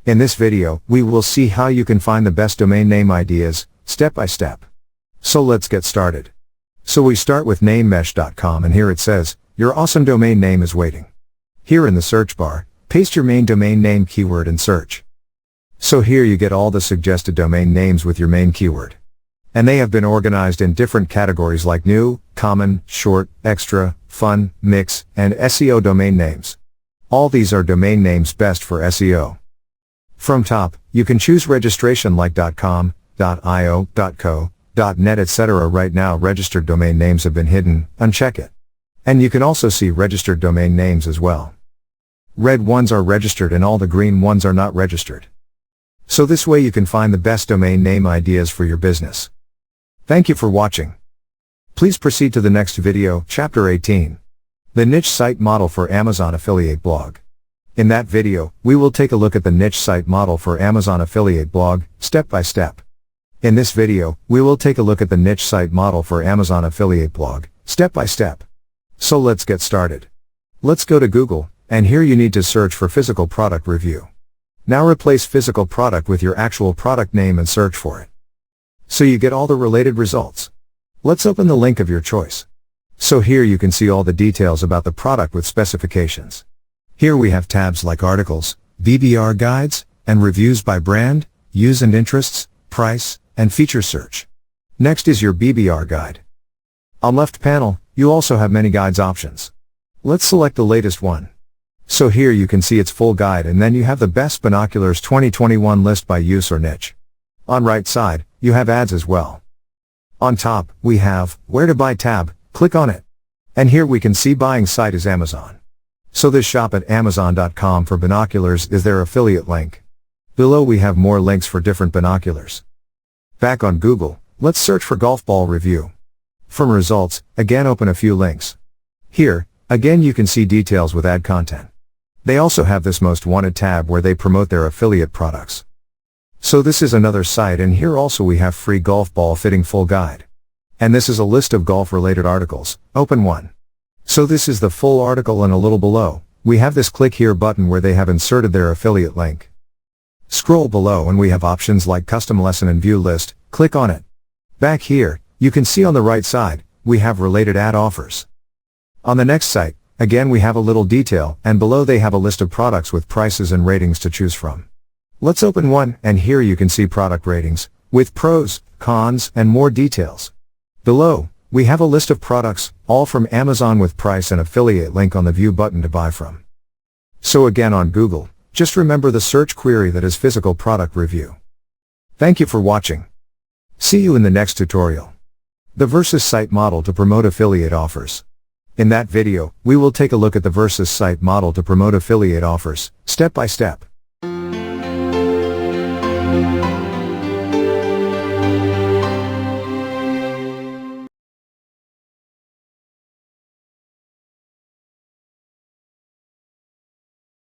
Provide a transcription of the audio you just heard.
In this video, we will see how you can find the best domain name ideas, step by step. So let's get started. So we start with namemesh.com, and here it says, your awesome domain name is waiting. Here in the search bar, paste your main domain name keyword and search. So here you get all the suggested domain names with your main keyword. And they have been organized in different categories like new, common, short, extra, fun, mix, and SEO domain names. All these are domain names best for SEO. From top, you can choose registration like .com, .io, .co, .net, etc. Right now registered domain names have been hidden, uncheck it. And you can also see registered domain names as well. Red ones are registered and all the green ones are not registered. So this way you can find the best domain name ideas for your business. Thank you for watching. Please proceed to the next video, Chapter 18. The Niche Site Model for Amazon Affiliate Blog. In that video, we will take a look at the niche site model for Amazon Affiliate Blog, step by step. In this video, we will take a look at the niche site model for Amazon Affiliate Blog, step by step. So let's get started. Let's go to Google, and here you need to search for physical product review. Now replace physical product with your actual product name and search for it. So you get all the related results. Let's open the link of your choice. So here you can see all the details about the product with specifications. Here we have tabs like articles, BBR guides, and reviews by brand, use and interests, price, and feature search. Next is your BBR guide. On left panel, you also have many guides options. Let's select the latest one. So here you can see its full guide, and then you have the best binoculars 2021 list by use or niche. On right side, you have ads as well. On top, we have Where to Buy tab, click on it. And here we can see buying site is Amazon. So this shop at Amazon.com for binoculars is their affiliate link. Below we have more links for different binoculars. Back on Google, let's search for golf ball review. From results, again open a few links. Here, again you can see details with ad content. They also have this most wanted tab where they promote their affiliate products. So this is another site, and here also we have free golf ball fitting full guide. And this is a list of golf related articles, open one. So this is the full article, and a little below, we have this click here button where they have inserted their affiliate link. Scroll below and we have options like custom lesson and view list, click on it. Back here, you can see on the right side, we have related ad offers. On the next site, again we have a little detail, and below they have a list of products with prices and ratings to choose from. Let's open one, and here you can see product ratings, with pros, cons, and more details. Below, we have a list of products, all from Amazon with price and affiliate link on the view button to buy from. So again on Google, just remember the search query that is physical product review. Thank you for watching. See you in the next tutorial. The Versus Site Model to Promote Affiliate Offers. In that video, we will take a look at the Versus Site Model to promote affiliate offers, step by step.